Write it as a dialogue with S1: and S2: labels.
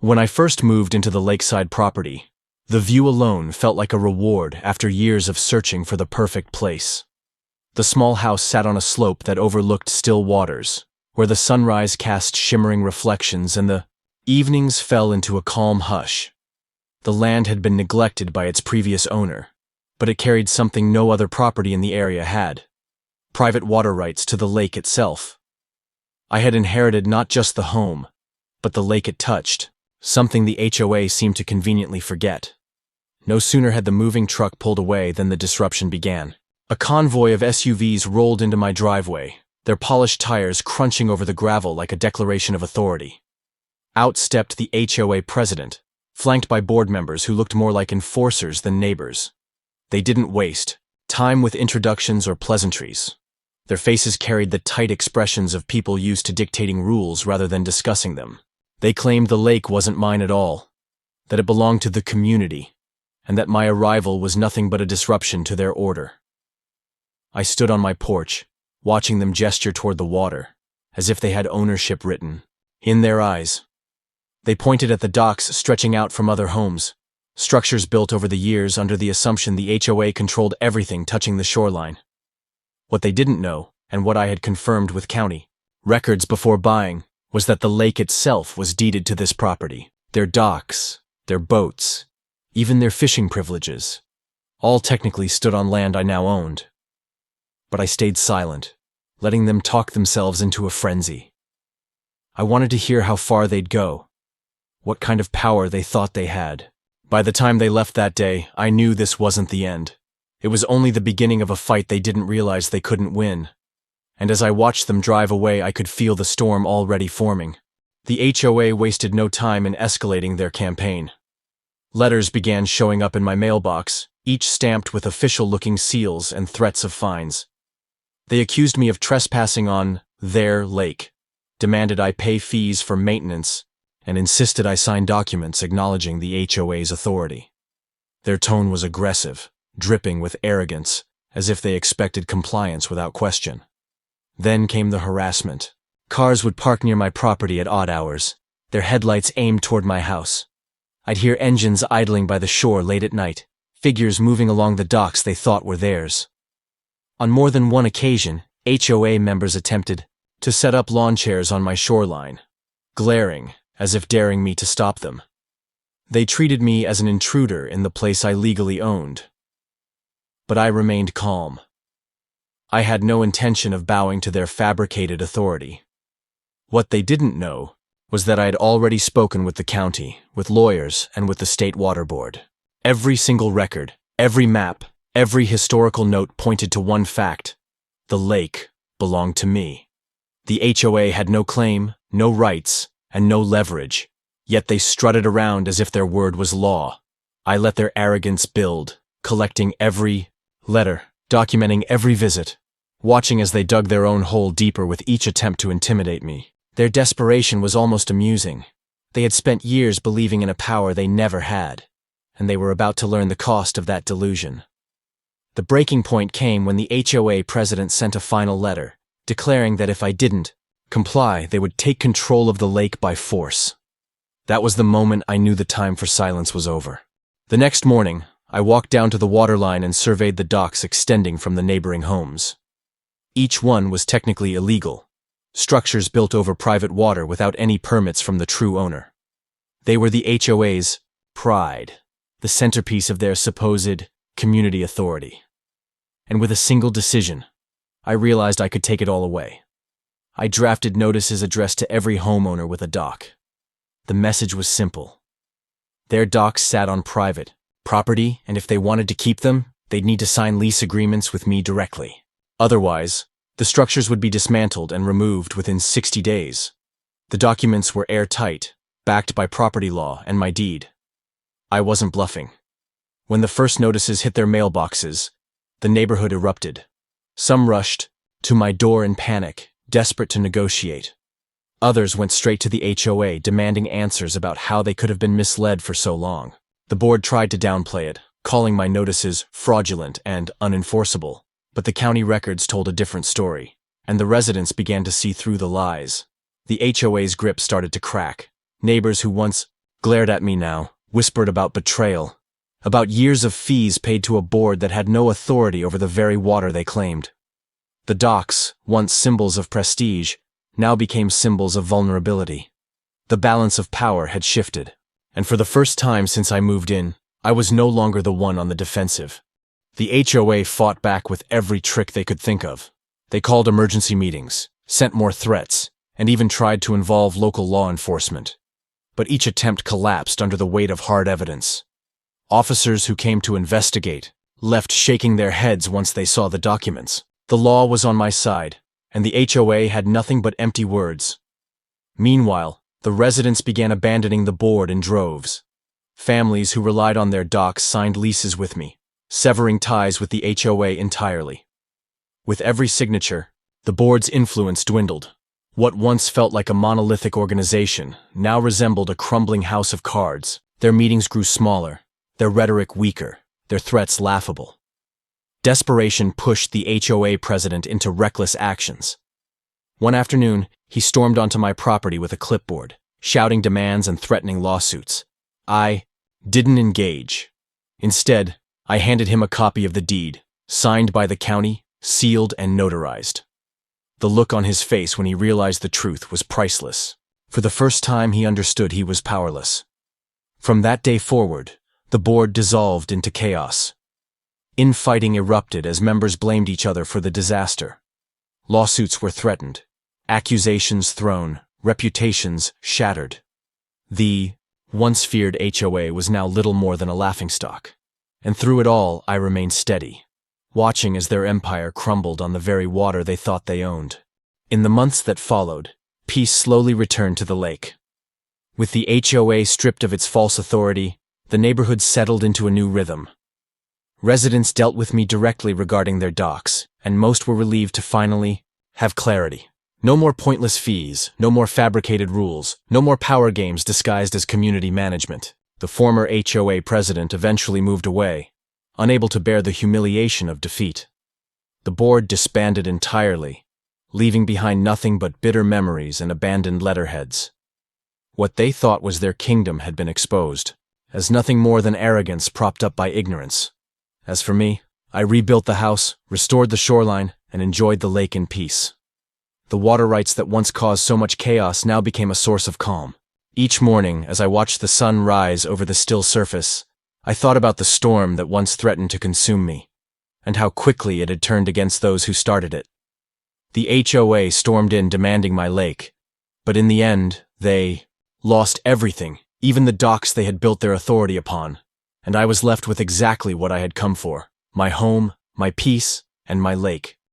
S1: When I first moved into the lakeside property, the view alone felt like a reward after years of searching for the perfect place. The small house sat on a slope that overlooked still waters, where the sunrise cast shimmering reflections and the evenings fell into a calm hush. The land had been neglected by its previous owner, but it carried something no other property in the area had: private water rights to the lake itself. I had inherited not just the home, but the lake it touched, something the HOA seemed to conveniently forget. No sooner had the moving truck pulled away than the disruption began. A convoy of SUVs rolled into my driveway, their polished tires crunching over the gravel like a declaration of authority. Out stepped the HOA president, flanked by board members who looked more like enforcers than neighbors. They didn't waste time with introductions or pleasantries. Their faces carried the tight expressions of people used to dictating rules rather than discussing them. They claimed the lake wasn't mine at all, that it belonged to the community, and that my arrival was nothing but a disruption to their order. I stood on my porch, watching them gesture toward the water, as if they had ownership written in their eyes. They pointed at the docks stretching out from other homes, structures built over the years under the assumption the HOA controlled everything touching the shoreline. What they didn't know, and what I had confirmed with county records before buying, was that the lake itself was deeded to this property. Their docks, their boats, even their fishing privileges, all technically stood on land I now owned. But I stayed silent, letting them talk themselves into a frenzy. I wanted to hear how far they'd go, what kind of power they thought they had. By the time they left that day, I knew this wasn't the end. It was only the beginning of a fight they didn't realize they couldn't win. And as I watched them drive away, I could feel the storm already forming. The HOA wasted no time in escalating their campaign. Letters began showing up in my mailbox, each stamped with official-looking seals and threats of fines. They accused me of trespassing on their lake, demanded I pay fees for maintenance, and insisted I sign documents acknowledging the HOA's authority. Their tone was aggressive, dripping with arrogance, as if they expected compliance without question. Then came the harassment. Cars would park near my property at odd hours, their headlights aimed toward my house. I'd hear engines idling by the shore late at night, figures moving along the docks they thought were theirs. On more than one occasion, HOA members attempted to set up lawn chairs on my shoreline, glaring as if daring me to stop them. They treated me as an intruder in the place I legally owned. But I remained calm. I had no intention of bowing to their fabricated authority. What they didn't know was that I had already spoken with the county, with lawyers, and with the state water board. Every single record, every map, every historical note pointed to one fact: the lake belonged to me. The HOA had no claim, no rights, and no leverage, yet they strutted around as if their word was law. I let their arrogance build, collecting every letter, documenting every visit, watching as they dug their own hole deeper with each attempt to intimidate me. Their desperation was almost amusing. They had spent years believing in a power they never had, and they were about to learn the cost of that delusion. The breaking point came when the HOA president sent a final letter, declaring that if I didn't comply, they would take control of the lake by force. That was the moment I knew the time for silence was over. The next morning, I walked down to the waterline and surveyed the docks extending from the neighboring homes. Each one was technically illegal, structures built over private water without any permits from the true owner. They were the HOA's pride, the centerpiece of their supposed community authority. And with a single decision, I realized I could take it all away. I drafted notices addressed to every homeowner with a dock. The message was simple. Their docks sat on private property, and if they wanted to keep them, they'd need to sign lease agreements with me directly. Otherwise, the structures would be dismantled and removed within 60 days. The documents were airtight, backed by property law and my deed. I wasn't bluffing. When the first notices hit their mailboxes, the neighborhood erupted. Some rushed to my door in panic, desperate to negotiate. Others went straight to the HOA, demanding answers about how they could have been misled for so long. The board tried to downplay it, calling my notices fraudulent and unenforceable. But the county records told a different story, and the residents began to see through the lies. The HOA's grip started to crack. Neighbors who once glared at me now, whispered about betrayal, about years of fees paid to a board that had no authority over the very water they claimed. The docks, once symbols of prestige, now became symbols of vulnerability. The balance of power had shifted, and for the first time since I moved in, I was no longer the one on the defensive. The HOA fought back with every trick they could think of. They called emergency meetings, sent more threats, and even tried to involve local law enforcement. But each attempt collapsed under the weight of hard evidence. Officers who came to investigate left shaking their heads once they saw the documents. The law was on my side, and the HOA had nothing but empty words. Meanwhile, the residents began abandoning the board in droves. Families who relied on their docks signed leases with me, severing ties with the HOA entirely. With every signature, the board's influence dwindled. What once felt like a monolithic organization now resembled a crumbling house of cards. Their meetings grew smaller, their rhetoric weaker, their threats laughable. Desperation pushed the HOA president into reckless actions. One afternoon, he stormed onto my property with a clipboard, shouting demands and threatening lawsuits. I didn't engage. Instead, I handed him a copy of the deed, signed by the county, sealed and notarized. The look on his face when he realized the truth was priceless. For the first time, he understood he was powerless. From that day forward, the board dissolved into chaos. Infighting erupted as members blamed each other for the disaster. Lawsuits were threatened, accusations thrown, reputations shattered. The once feared HOA was now little more than a laughingstock. And through it all, I remained steady, watching as their empire crumbled on the very water they thought they owned. In the months that followed, peace slowly returned to the lake. With the HOA stripped of its false authority, the neighborhood settled into a new rhythm. Residents dealt with me directly regarding their docks, and most were relieved to finally have clarity. No more pointless fees, no more fabricated rules, no more power games disguised as community management. The former HOA president eventually moved away, unable to bear the humiliation of defeat. The board disbanded entirely, leaving behind nothing but bitter memories and abandoned letterheads. What they thought was their kingdom had been exposed, as nothing more than arrogance propped up by ignorance. As for me, I rebuilt the house, restored the shoreline, and enjoyed the lake in peace. The water rights that once caused so much chaos now became a source of calm. Each morning, as I watched the sun rise over the still surface, I thought about the storm that once threatened to consume me, and how quickly it had turned against those who started it. The HOA stormed in demanding my lake, but in the end, they lost everything, even the docks they had built their authority upon, and I was left with exactly what I had come for: my home, my peace, and my lake.